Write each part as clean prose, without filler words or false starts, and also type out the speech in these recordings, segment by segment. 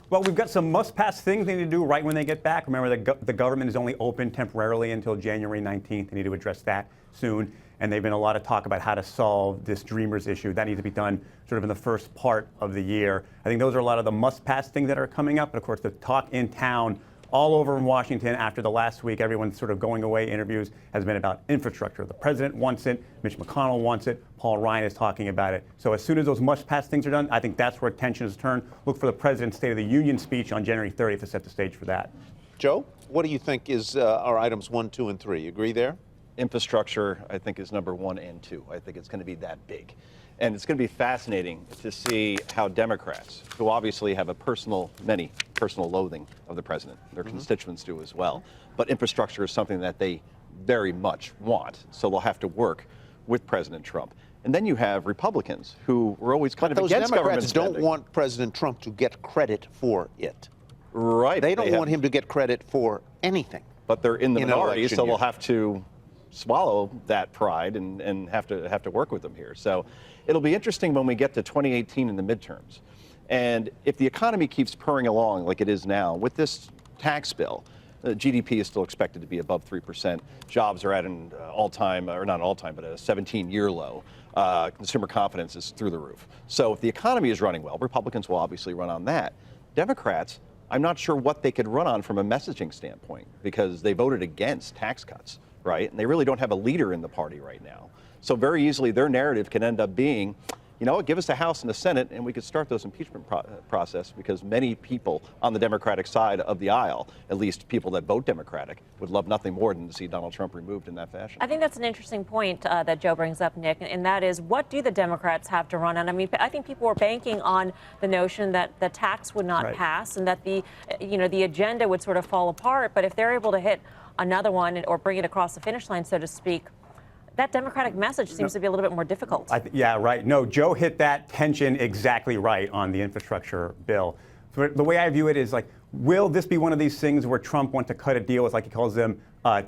Well, we've got some must-pass things they need to do right when they get back. Remember, the government is only open temporarily until January 19th. They need to address that soon. And there's been a lot of talk about how to solve this Dreamers issue. That needs to be done sort of in the first part of the year. I think those are a lot of the must-pass things that are coming up. But of course, the talk in town all over in Washington after the last week, everyone's sort of going away interviews, has been about infrastructure. The president wants it. Mitch McConnell wants it. Paul Ryan is talking about it. So as soon as those must-pass things are done, I think that's where attention is turned. Look for the president's State of the Union speech on January 30th to set the stage for that. Joe, what do you think is our items 1, 2, and 3? You agree there? Infrastructure, I think, is number 1 and 2. I think it's going to be that big. And it's going to be fascinating to see how Democrats, who obviously have many personal loathing of the president, their constituents do as well, but infrastructure is something that they very much want. So they'll have to work with President Trump. And then you have Republicans who were always kind of against government spending. Those Democrats don't want President Trump to get credit for it. Right. They don't want him to get credit for anything. But they're in the minority, so year. they'll have to swallow that pride and have to work with them here. So it'll be interesting when we get to 2018 in the midterms. And if the economy keeps purring along like it is now, with this tax bill, GDP is still expected to be above 3%. Jobs are at an all-time, or not all-time, but a 17-year low. Consumer confidence is through the roof. So if the economy is running well, Republicans will obviously run on that. Democrats, I'm not sure what they could run on from a messaging standpoint because they voted against tax cuts, right? And they really don't have a leader in the party right now. So very easily their narrative can end up being, you know what, give us the House and the Senate and we could start those impeachment process because many people on the Democratic side of the aisle, at least people that vote Democratic, would love nothing more than to see Donald Trump removed in that fashion. I think that's an interesting point that Joe brings up, Nick, and that is, what do the Democrats have to run on? I mean, I think people were banking on the notion that the tax would not pass and that the agenda would sort of fall apart. But if they're able to hit another one or bring it across the finish line, so to speak, that Democratic message seems to be a little bit more difficult. Yeah, right. No, Joe hit that tension exactly right on the infrastructure bill. So the way I view it is like, will this be one of these things where Trump wants to cut a deal with, like he calls them,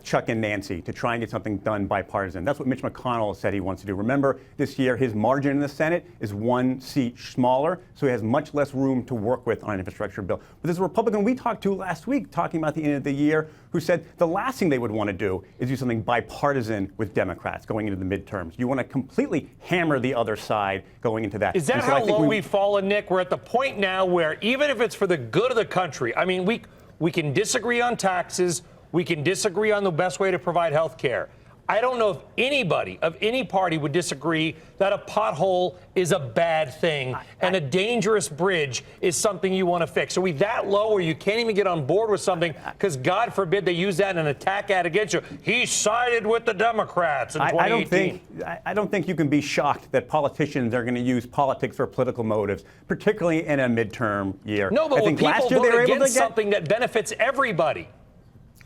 Chuck and Nancy, to try and get something done bipartisan? That's what Mitch McConnell said he wants to do. Remember, this year his margin in the Senate is 1 seat smaller, so he has much less room to work with on an infrastructure bill. But there's a Republican we talked to last week talking about the end of the year who said the last thing they would want to do is do something bipartisan with Democrats going into the midterms. You want to completely hammer the other side going into that. Is that how low we've fallen, Nick? We're at the point now where even if it's for the good of the country, I mean, we can disagree on taxes. We can disagree on the best way to provide health care. I don't know if anybody of any party would disagree that a pothole is a bad thing and a dangerous bridge is something you want to fix. Are we that low where you can't even get on board with something because, God forbid, they use that in an attack ad against you? He sided with the Democrats in 2018. I don't think you can be shocked that politicians are going to use politics for political motives, particularly in a midterm year. No, but when people vote against something that benefits everybody.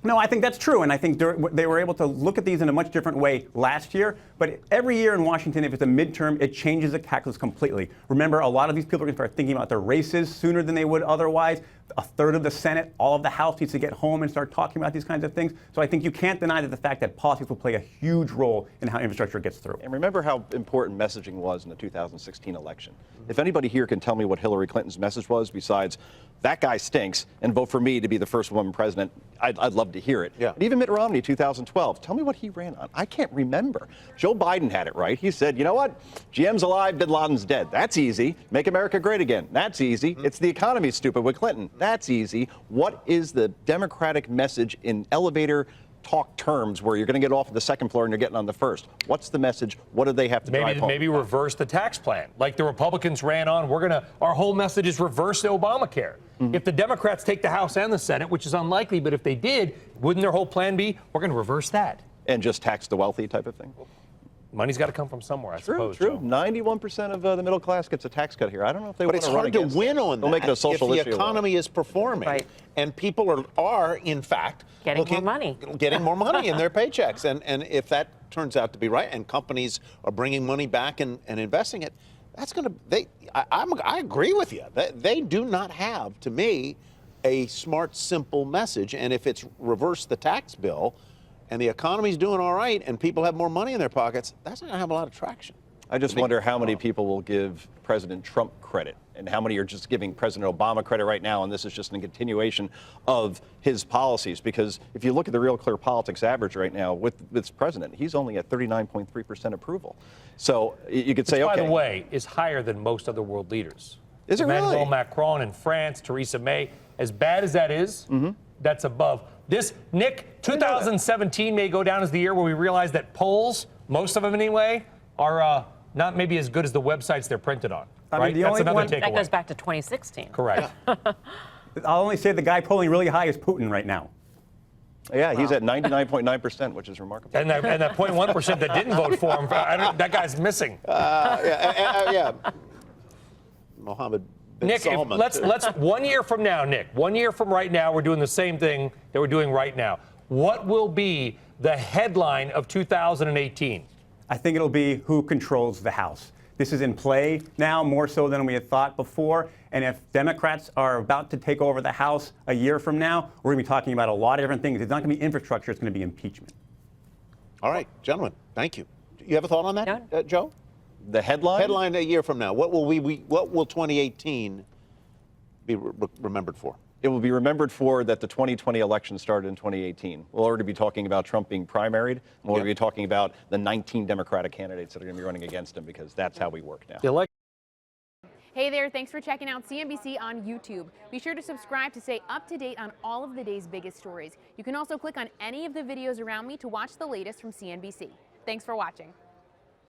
No, I think that's true, and I think they were able to look at these in a much different way last year. But every year in Washington, if it's a midterm, it changes the calculus completely. Remember, a lot of these people are going to start thinking about their races sooner than they would otherwise. A third of the Senate, all of the House needs to get home and start talking about these kinds of things. So I think you can't deny that the fact that politics will play a huge role in how infrastructure gets through. And remember how important messaging was in the 2016 election. If anybody here can tell me what Hillary Clinton's message was besides, that guy stinks, and vote for me to be the first woman president, I'd love to hear it. Yeah. And even Mitt Romney, 2012, tell me what he ran on. I can't remember. Joe Biden had it right. He said, you know what? GM's alive, Bin Laden's dead. That's easy. Make America great again. That's easy. It's the economy, stupid, with Clinton. That's easy. What is the Democratic message in elevator talk terms where you're going to get off at the second floor and you're getting on the first? What's the message? What do they have to drive home? Maybe reverse the tax plan like the Republicans ran on. Our whole message is reverse Obamacare. If the Democrats take the House and the Senate, which is unlikely, but if they did, wouldn't their whole plan be, we're going to reverse that? And just tax the wealthy type of thing? Money's got to come from somewhere, I suppose. True. 91% of the middle class gets a tax cut here. I don't know if they want to run against it. But it's hard to win on that. They'll make it a social issue. If the economy is performing, and people are in fact getting more money in their paychecks, and if that turns out to be right, and companies are bringing money back and investing it, that's going to. I agree with you. They do not have, to me, a smart, simple message. And if it's reverse the tax bill, and the economy's doing all right, and people have more money in their pockets, that's not going to have a lot of traction. I just wonder how many people will give President Trump credit and how many are just giving President Obama credit right now, and this is just a continuation of his policies. Because if you look at the Real Clear Politics average right now with this president, he's only at 39.3% approval. So you could say, Which, okay. by the way, is higher than most other world leaders. Is it Emmanuel really? Macron in France, Theresa May, as bad as that is, that's above. This, Nick, 2017 may go down as the year where we realize that polls, most of them anyway, are not maybe as good as the websites they're printed on. I mean, right? the That's only another one- takeaway. That goes back to 2016. Correct. I'll only say the guy polling really high is Putin right now. Yeah, he's at 99.9%, which is remarkable. And that 0.1% that didn't vote for him, that guy's missing. Yeah. Mohammed bin Nick, Salman. let's 1 year from now, Nick, 1 year from right now, we're doing the same thing that we're doing right now. What will be the headline of 2018? I think it'll be who controls the House. This is in play now more so than we had thought before. And if Democrats are about to take over the House a year from now, we're going to be talking about a lot of different things. It's not going to be infrastructure. It's going to be impeachment. All right, gentlemen, thank you. You have a thought on that, Joe? The headline? Headline a year from now. What will 2018 be remembered for? It will be remembered for that the 2020 election started in 2018. We'll already be talking about Trump being primaried. We'll already be talking about the 19 Democratic candidates that are going to be running against him, because that's how we work now. Hey there, thanks for checking out CNBC on YouTube. Be sure to subscribe to stay up to date on all of the day's biggest stories. You can also click on any of the videos around me to watch the latest from CNBC. Thanks for watching.